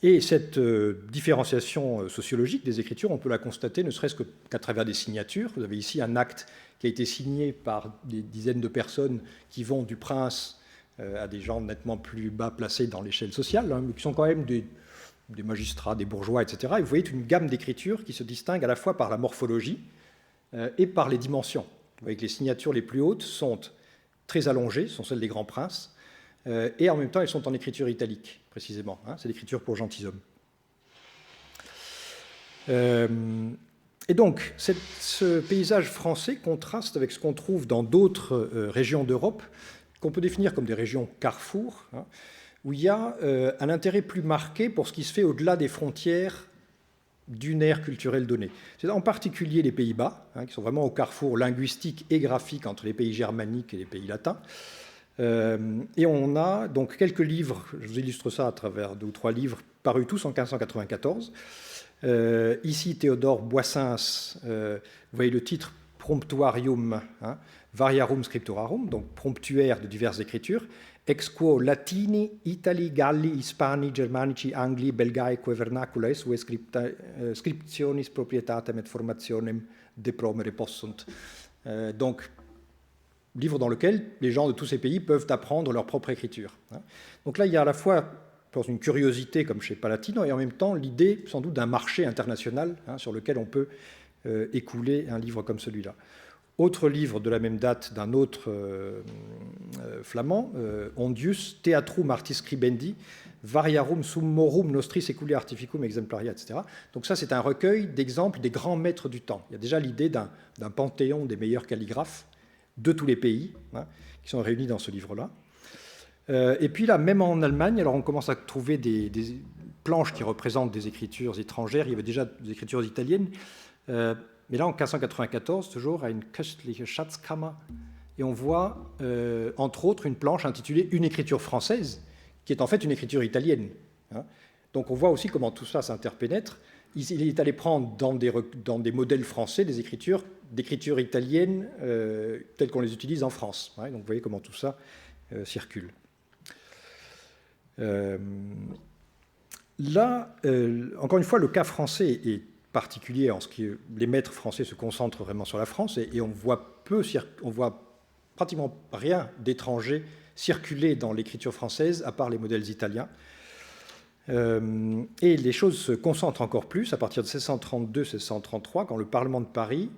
Et cette différenciation sociologique des écritures, on peut la constater ne serait-ce qu'à travers des signatures. Vous avez ici un acte qui a été signé par des dizaines de personnes qui vont du prince à des gens nettement plus bas placés dans l'échelle sociale, mais qui sont quand même des magistrats, des bourgeois, etc. Et vous voyez une gamme d'écritures qui se distingue à la fois par la morphologie et par les dimensions. Vous voyez que les signatures les plus hautes sont très allongées, sont celles des grands princes, et en même temps, elles sont en écriture italique, précisément. C'est l'écriture pour gentilshommes. Et donc, ce paysage français contraste avec ce qu'on trouve dans d'autres régions d'Europe, qu'on peut définir comme des régions carrefour, où il y a un intérêt plus marqué pour ce qui se fait au-delà des frontières d'une ère culturelle donnée. C'est en particulier les Pays-Bas, qui sont vraiment au carrefour linguistique et graphique entre les pays germaniques et les pays latins. Et on a donc quelques livres, je vous illustre ça à travers 2 ou 3 livres, parus tous en 1594. Ici, Théodore Boissens, vous voyez le titre Promptuarium, Variarum Scripturarum, donc promptuaire de diverses écritures, ex quo Latini, Itali, Galli, Hispani, Germanici, Angli, Belgaeque, Vernaculas, ue scriptionis proprietatem et formationem depromere possunt. Donc, livre dans lequel les gens de tous ces pays peuvent apprendre leur propre écriture. Donc là, il y a à la fois une curiosité, comme chez Palatino, et en même temps l'idée, sans doute, d'un marché international sur lequel on peut écouler un livre comme celui-là. Autre livre de la même date d'un autre flamand, Ondius, Theatrum Artis Scribendi, Variarum Summorum Nostri Seculi Artificum Exemplaria, etc. Donc ça, c'est un recueil d'exemples des grands maîtres du temps. Il y a déjà l'idée d'un panthéon des meilleurs calligraphes de tous les pays, qui sont réunis dans ce livre-là. Et puis là, même en Allemagne, alors on commence à trouver des planches qui représentent des écritures étrangères. Il y avait déjà des écritures italiennes. Mais là, en 1594, toujours, à une Köstliche Schatzkammer, et on voit, entre autres, une planche intitulée « Une écriture française », qui est en fait une écriture italienne. Donc on voit aussi comment tout ça s'interpénètre. Il est allé prendre dans des modèles français des écritures italiennes telles qu'on les utilise en France. Donc vous voyez comment tout ça circule. Là, encore une fois, le cas français est particulier en ce qui les maîtres français se concentrent vraiment sur la France et on voit pratiquement rien d'étranger circuler dans l'écriture française à part les modèles italiens. Et les choses se concentrent encore plus à partir de 1632-1633, quand le Parlement de Paris,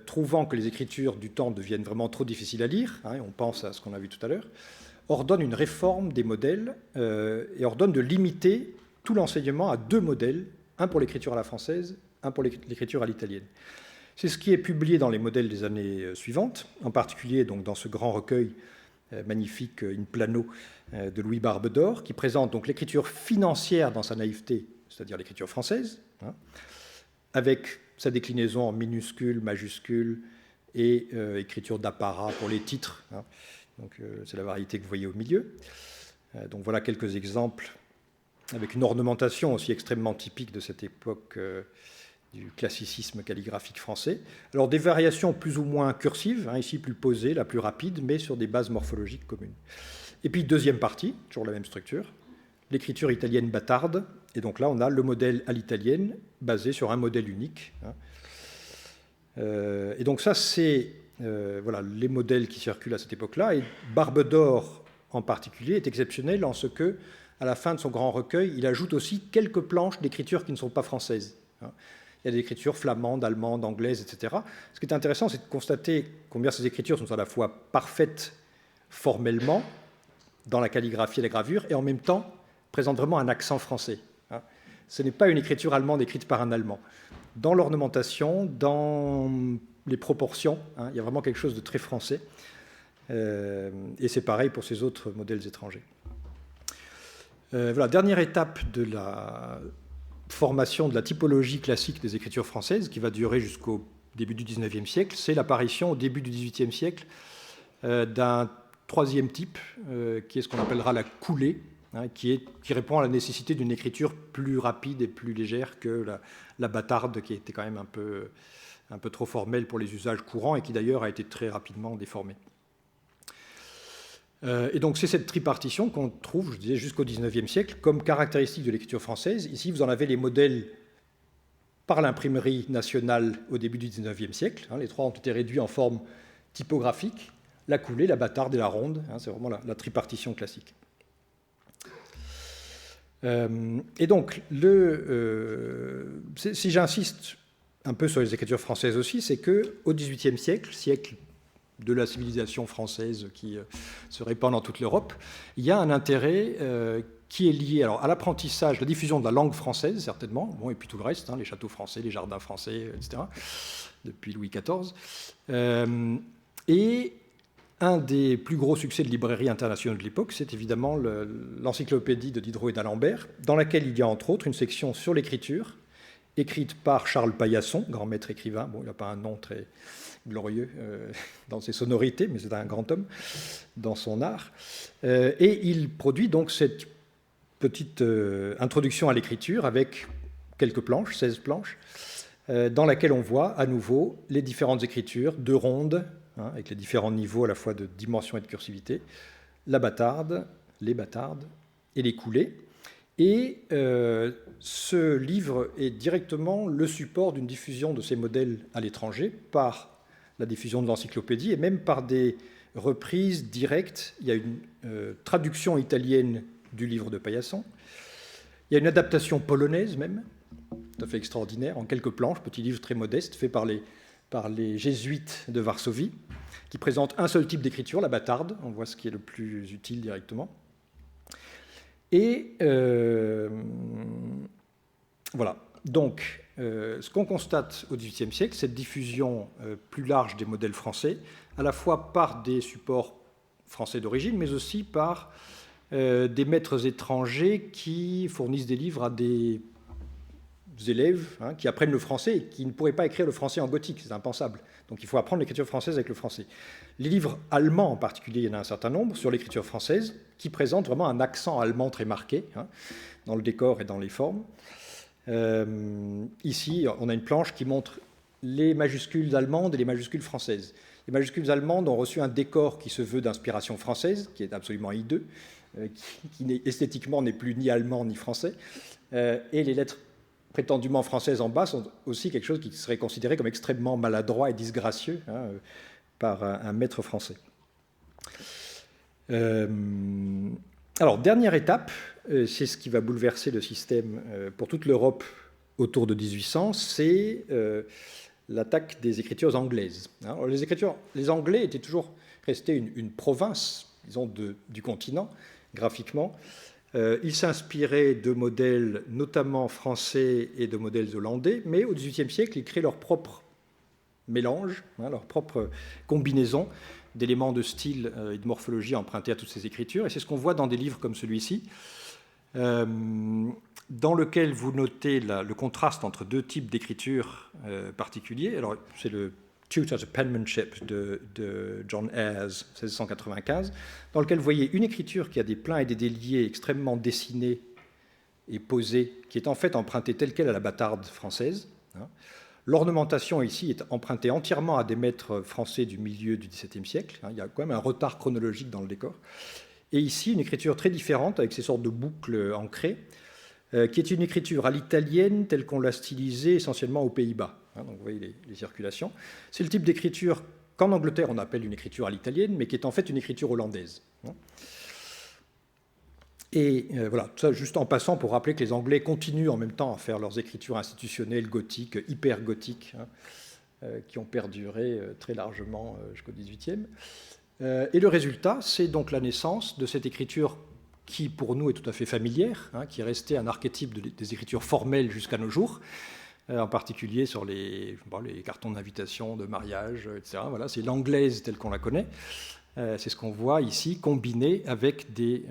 trouvant que les écritures du temps deviennent vraiment trop difficiles à lire, on pense à ce qu'on a vu tout à l'heure, ordonne une réforme des modèles et ordonne de limiter tout l'enseignement à 2 modèles, un pour l'écriture à la française, un pour l'écriture à l'italienne. C'est ce qui est publié dans les modèles des années suivantes, en particulier donc, dans ce grand recueil magnifique In Plano de Louis Barbedor, qui présente donc l'écriture financière dans sa naïveté, c'est-à-dire l'écriture française, avec sa déclinaison en minuscules, majuscules et écriture d'apparat pour les titres. Donc c'est la variété que vous voyez au milieu. Donc voilà quelques exemples avec une ornementation aussi extrêmement typique de cette époque du classicisme calligraphique français. Alors des variations plus ou moins cursives, ici plus posées, la plus rapide, mais sur des bases morphologiques communes. Et puis deuxième partie, toujours la même structure, l'écriture italienne bâtarde, et donc là on a le modèle à l'italienne, basé sur un modèle unique. Et donc ça c'est voilà, les modèles qui circulent à cette époque-là, et Barbedor en particulier est exceptionnel en ce que, à la fin de son grand recueil, il ajoute aussi quelques planches d'écriture qui ne sont pas françaises. Il y a des écritures flamandes, allemandes, anglaises, etc. Ce qui est intéressant, c'est de constater combien ces écritures sont à la fois parfaites formellement, dans la calligraphie et la gravure, et en même temps présentent vraiment un accent français. Ce n'est pas une écriture allemande écrite par un Allemand. Dans l'ornementation, dans les proportions, il y a vraiment quelque chose de très français. Et c'est pareil pour ces autres modèles étrangers. Voilà, dernière étape de la formation de la typologie classique des écritures françaises, qui va durer jusqu'au début du XIXe siècle, c'est l'apparition au début du XVIIIe siècle d'un troisième type, qui est ce qu'on appellera la coulée, qui répond à la nécessité d'une écriture plus rapide et plus légère que la bâtarde, qui était quand même un peu un peu trop formel pour les usages courants et qui d'ailleurs a été très rapidement déformé. Et donc c'est cette tripartition qu'on trouve, je disais, jusqu'au XIXe siècle comme caractéristique de l'écriture française. Ici, vous en avez les modèles par l'imprimerie nationale au début du XIXe siècle. Les trois ont été réduits en forme typographique, la coulée, la bâtarde et la ronde. C'est vraiment la tripartition classique. Et donc, si j'insiste un peu sur les écritures françaises aussi, c'est qu'au XVIIIe siècle, siècle de la civilisation française qui se répand dans toute l'Europe, il y a un intérêt qui est lié alors, à l'apprentissage, la diffusion de la langue française, certainement, bon, et puis tout le reste, les châteaux français, les jardins français, etc., depuis Louis XIV. Et un des plus gros succès de librairie internationale de l'époque, c'est évidemment l'encyclopédie de Diderot et d'Alembert, dans laquelle il y a entre autres une section sur l'écriture, écrite par Charles Paillasson, grand maître écrivain. Bon, il n'a pas un nom très glorieux dans ses sonorités, mais c'est un grand homme dans son art. Et il produit donc cette petite introduction à l'écriture avec quelques planches, 16 planches, dans laquelle on voit à nouveau les différentes écritures de ronde, avec les différents niveaux à la fois de dimension et de cursivité, la bâtarde, les bâtardes et les coulées. Et ce livre est directement le support d'une diffusion de ces modèles à l'étranger par la diffusion de l'encyclopédie et même par des reprises directes. Il y a une traduction italienne du livre de Paillasson. Il y a une adaptation polonaise même, tout à fait extraordinaire, en quelques planches, petit livre très modeste, fait par les jésuites de Varsovie, qui présente un seul type d'écriture, la bâtarde. On voit ce qui est le plus utile directement. Et voilà. Donc, ce qu'on constate au XVIIIe siècle, cette diffusion plus large des modèles français, à la fois par des supports français d'origine, mais aussi par des maîtres étrangers qui fournissent des livres à des élèves qui apprennent le français et qui ne pourraient pas écrire le français en gothique, c'est impensable. Donc il faut apprendre l'écriture française avec le français. Les livres allemands en particulier, il y en a un certain nombre sur l'écriture française qui présentent vraiment un accent allemand très marqué dans le décor et dans les formes. Ici, on a une planche qui montre les majuscules allemandes et les majuscules françaises. Les majuscules allemandes ont reçu un décor qui se veut d'inspiration française, qui est absolument hideux, qui esthétiquement n'est plus ni allemand ni français, et les lettres prétendument françaises en bas sont aussi quelque chose qui serait considéré comme extrêmement maladroit et disgracieux par un maître français. Alors, dernière étape, c'est ce qui va bouleverser le système pour toute l'Europe autour de 1800, c'est l'attaque des écritures anglaises. Alors, les Anglais étaient toujours restés une province, disons, du continent, graphiquement. Ils s'inspiraient de modèles notamment français et de modèles hollandais, mais au XVIIIe siècle, ils créent leur propre mélange, leur propre combinaison d'éléments de style et de morphologie empruntés à toutes ces écritures. Et c'est ce qu'on voit dans des livres comme celui-ci, dans lequel vous notez le contraste entre deux types d'écriture particuliers. Alors, c'est le Tutor to Penmanship de John Ayres, 1695, dans lequel vous voyez une écriture qui a des pleins et des déliés extrêmement dessinés et posés, qui est en fait empruntée telle quelle à la bâtarde française. L'ornementation ici est empruntée entièrement à des maîtres français du milieu du XVIIe siècle. Il y a quand même un retard chronologique dans le décor. Et ici, une écriture très différente, avec ces sortes de boucles ancrées, qui est une écriture à l'italienne telle qu'on l'a stylisée essentiellement aux Pays-Bas. Donc vous voyez les circulations. C'est le type d'écriture qu'en Angleterre on appelle une écriture à l'italienne, mais qui est en fait une écriture hollandaise. Et voilà, tout ça juste en passant pour rappeler que les Anglais continuent en même temps à faire leurs écritures institutionnelles gothiques, hyper gothiques, qui ont perduré très largement jusqu'au XVIIIe. Et le résultat, c'est donc la naissance de cette écriture qui, pour nous, est tout à fait familière, qui est restée un archétype des écritures formelles jusqu'à nos jours, en particulier sur les cartons d'invitation, de mariage, etc. Voilà, c'est l'anglaise telle qu'on la connaît. C'est ce qu'on voit ici, combiné avec des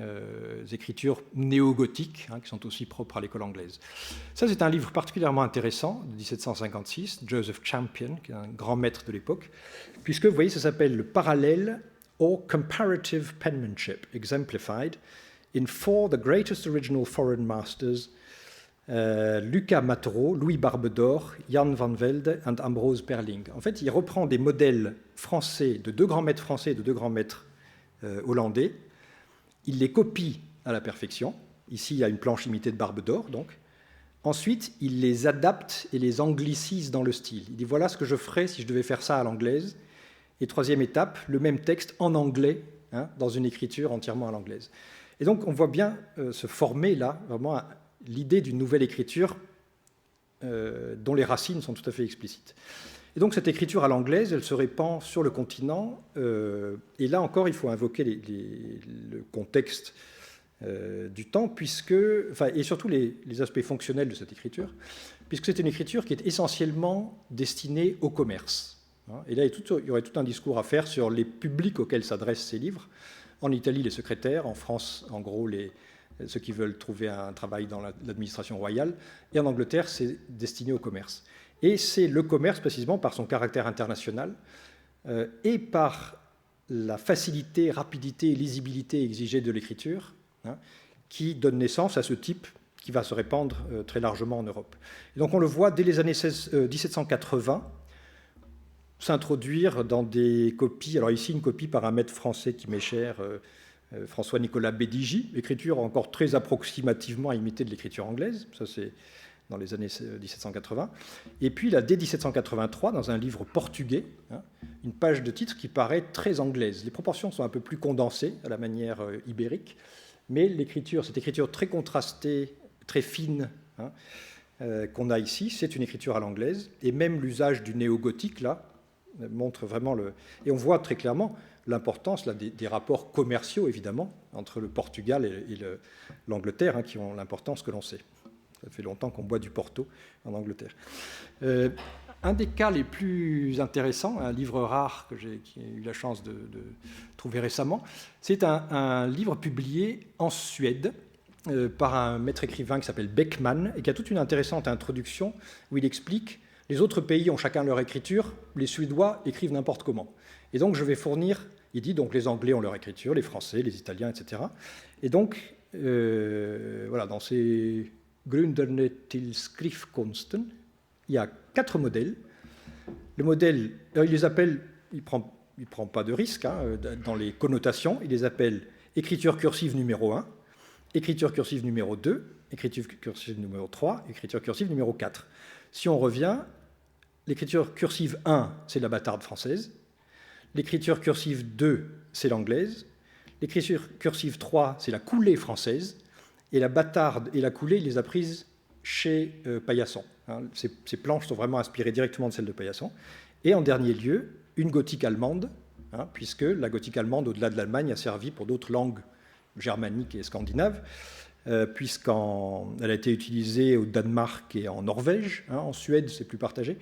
écritures néo-gothiques, qui sont aussi propres à l'école anglaise. Ça, c'est un livre particulièrement intéressant, de 1756, Joseph Champion, qui est un grand maître de l'époque, puisque, vous voyez, ça s'appelle le parallèle or comparative penmanship exemplified in four the greatest original foreign masters Lucas Matero, Louis Barbedor, Jan van Velde et Ambrose Perling. En fait, il reprend des modèles français, de 2 grands maîtres français et de 2 grands maîtres hollandais. Il les copie à la perfection. Ici, il y a une planche imitée de Barbedor, donc. Ensuite, il les adapte et les anglicise dans le style. Il dit, voilà ce que je ferais si je devais faire ça à l'anglaise. Et 3e étape, le même texte en anglais, hein, dans une écriture entièrement à l'anglaise. Et donc, on voit bien se former là, vraiment, l'idée d'une nouvelle écriture dont les racines sont tout à fait explicites. Et donc, cette écriture à l'anglaise, elle se répand sur le continent. Et là encore, il faut invoquer le contexte du temps, et surtout les aspects fonctionnels de cette écriture, puisque c'est une écriture qui est essentiellement destinée au commerce. Et là, il y aurait tout un discours à faire sur les publics auxquels s'adressent ces livres. En Italie, les secrétaires, en France, en gros, ceux qui veulent trouver un travail dans l'administration royale, et en Angleterre, c'est destiné au commerce. Et c'est le commerce, précisément, par son caractère international et par la facilité, rapidité et lisibilité exigée de l'écriture, hein, qui donne naissance à ce type qui va se répandre très largement en Europe. Et donc on le voit dès les années 1780 s'introduire dans des copies. Alors ici, une copie par un maître français qui m'est cher, François-Nicolas Bédigi, l'écriture encore très approximativement imitée de l'écriture anglaise, ça c'est dans les années 1780. Et puis là, dès 1783, dans un livre portugais, hein, une page de titre qui paraît très anglaise. Les proportions sont un peu plus condensées, à la manière ibérique, mais cette écriture très contrastée, très fine, hein, qu'on a ici, c'est une écriture à l'anglaise, et même l'usage du néo-gothique, là, montre vraiment Et on voit très clairement l'importance là, des rapports commerciaux, évidemment, entre le Portugal et l'Angleterre, hein, qui ont l'importance que l'on sait. Ça fait longtemps qu'on boit du Porto en Angleterre. Un des cas les plus intéressants, un livre rare que j'ai eu la chance de trouver récemment, c'est un livre publié en Suède par un maître écrivain qui s'appelle Beckman et qui a toute une intéressante introduction où il explique les autres pays ont chacun leur écriture, les Suédois écrivent n'importe comment. Et donc je vais fournir, il dit donc les Anglais ont leur écriture, les Français, les Italiens, etc. Et donc, voilà, dans ces Grunderne till Skriftkonsten, il y a 4 modèles. Le modèle, il les appelle, il prend pas de risque hein, dans les connotations, il les appelle écriture cursive numéro 1, écriture cursive numéro 2, écriture cursive numéro 3, écriture cursive numéro 4. Si on revient, l'écriture cursive 1, c'est la bâtarde française. L'écriture cursive 2, c'est l'anglaise. L'écriture cursive 3, c'est la coulée française. Et la bâtarde et la coulée, il les a prises chez Paillasson. Hein, ces planches sont vraiment inspirées directement de celles de Paillasson. Et en dernier lieu, une gothique allemande, hein, puisque la gothique allemande, au-delà de l'Allemagne, a servi pour d'autres langues germaniques et scandinaves, puisqu'elle a été utilisée au Danemark et en Norvège. Hein, en Suède, c'est plus partagé.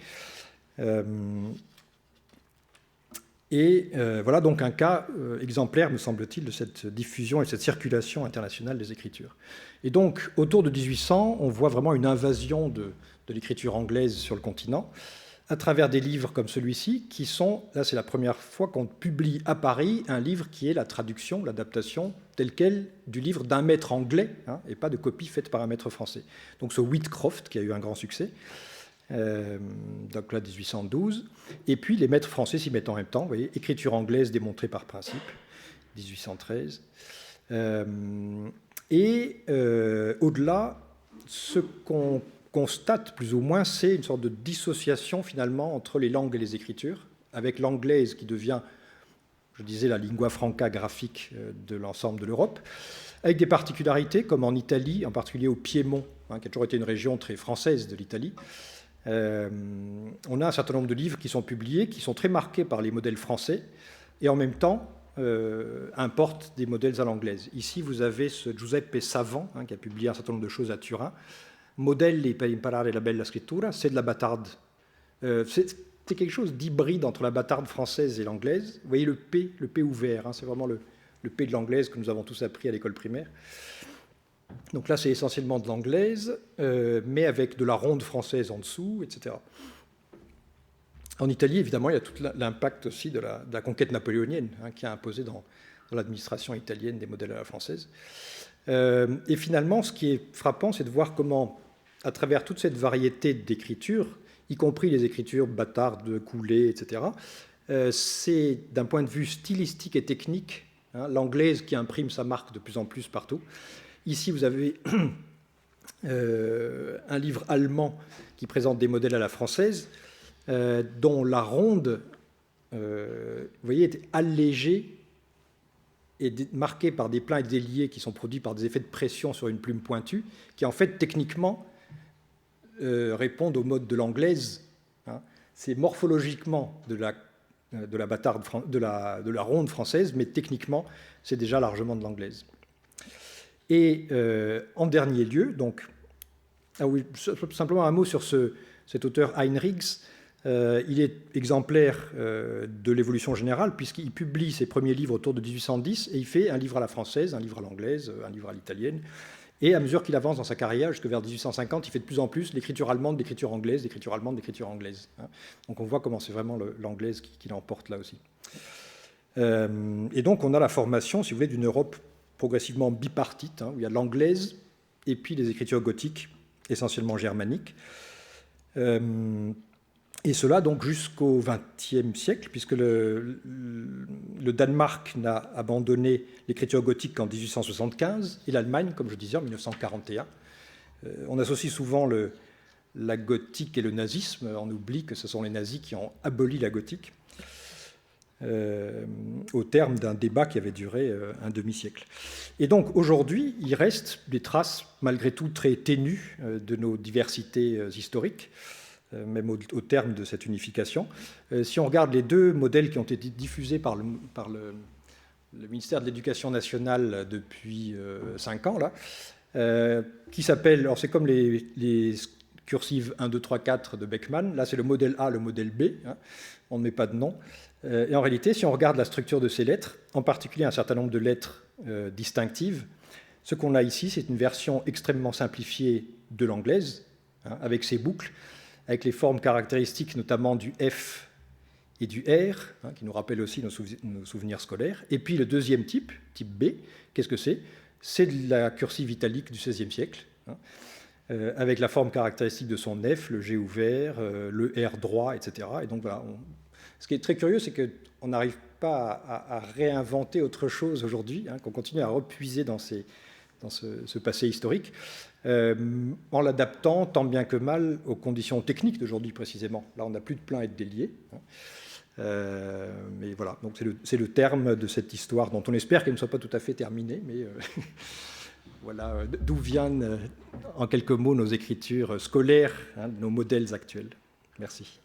Voilà donc un cas exemplaire, me semble-t-il, de cette diffusion et cette circulation internationale des écritures. Et donc, autour de 1800, on voit vraiment une invasion de l'écriture anglaise sur le continent, à travers des livres comme celui-ci, qui sont, là c'est la première fois qu'on publie à Paris un livre qui est la traduction, l'adaptation telle quelle du livre d'un maître anglais, hein, et pas de copie faite par un maître français. Donc ce Whitcroft, qui a eu un grand succès, donc là 1812, et puis les maîtres français s'y mettent en même temps, vous voyez, écriture anglaise démontrée par principe, 1813. Au-delà, ce qu'on constate plus ou moins, c'est une sorte de dissociation finalement entre les langues et les écritures, avec l'anglaise qui devient, je disais, la lingua franca graphique de l'ensemble de l'Europe, avec des particularités comme en Italie, en particulier au Piémont, hein, qui a toujours été une région très française de l'Italie. On a un certain nombre de livres qui sont publiés, qui sont très marqués par les modèles français, et en même temps importent des modèles à l'anglaise. Ici, vous avez ce Giuseppe Savant, hein, qui a publié un certain nombre de choses à Turin. Modelli per imparare la bella scrittura, c'est de la bâtarde. C'est quelque chose d'hybride entre la bâtarde française et l'anglaise. Vous voyez le P ouvert, hein, c'est vraiment le P de l'anglaise que nous avons tous appris à l'école primaire. Donc là, c'est essentiellement de l'anglaise, mais avec de la ronde française en dessous, etc. En Italie, évidemment, il y a tout l'impact aussi de la conquête napoléonienne, hein, qui a imposé dans l'administration italienne des modèles à la française. Et finalement, ce qui est frappant, c'est de voir comment à travers toute cette variété d'écritures, y compris les écritures bâtardes, coulées, etc., c'est d'un point de vue stylistique et technique, hein, l'anglaise qui imprime sa marque de plus en plus partout. Ici, vous avez un livre allemand qui présente des modèles à la française, dont la ronde, vous voyez, est allégée et marquée par des pleins et des déliés qui sont produits par des effets de pression sur une plume pointue, qui en fait techniquement répondent au mode de l'anglaise. Hein. C'est morphologiquement de la bâtarde, de la ronde française, mais techniquement, c'est déjà largement de l'anglaise. Et en dernier lieu, donc, ah oui, simplement un mot sur cet auteur Heinrichs. Il est exemplaire de l'évolution générale, puisqu'il publie ses premiers livres autour de 1810, et il fait un livre à la française, un livre à l'anglaise, un livre à l'italienne. Et à mesure qu'il avance dans sa carrière, jusque vers 1850, il fait de plus en plus l'écriture allemande, l'écriture anglaise, l'écriture allemande, l'écriture anglaise. Donc on voit comment c'est vraiment l'anglaise qui l'emporte là aussi. Et donc on a la formation, si vous voulez, d'une Europe progressivement bipartite, où il y a l'anglaise et puis les écritures gothiques, essentiellement germaniques. Et cela donc jusqu'au XXe siècle, puisque le Danemark n'a abandonné l'écriture gothique qu'en 1875, et l'Allemagne, comme je disais, en 1941. On associe souvent la gothique et le nazisme, on oublie que ce sont les nazis qui ont aboli la gothique, au terme d'un débat qui avait duré un demi-siècle. Et donc aujourd'hui, il reste des traces, malgré tout très ténues, de nos diversités historiques, même au terme de cette unification. Si on regarde les deux modèles qui ont été diffusés par le ministère de l'Éducation nationale depuis 5 ans, là, qui s'appellent, alors c'est comme les cursives 1, 2, 3, 4 de Beckmann, là c'est le modèle A, le modèle B, hein, on ne met pas de nom. Et en réalité, si on regarde la structure de ces lettres, en particulier un certain nombre de lettres distinctives, ce qu'on a ici, c'est une version extrêmement simplifiée de l'anglaise, hein, avec ses boucles, avec les formes caractéristiques notamment du F et du R, hein, qui nous rappellent aussi nos souvenirs scolaires. Et puis le deuxième type B, qu'est-ce que c'est? C'est de la cursive italique du XVIe siècle, hein, avec la forme caractéristique de son F, le G ouvert, le R droit, etc. Et donc voilà, ce qui est très curieux, c'est qu'on n'arrive pas à réinventer autre chose aujourd'hui, hein, qu'on continue à repuiser dans ce passé historique, en l'adaptant tant bien que mal aux conditions techniques d'aujourd'hui précisément. Là, on n'a plus de plein et de déliés. Hein. Mais voilà, donc c'est le terme de cette histoire dont on espère qu'elle ne soit pas tout à fait terminée, mais voilà d'où viennent en quelques mots nos écritures scolaires, hein, nos modèles actuels. Merci.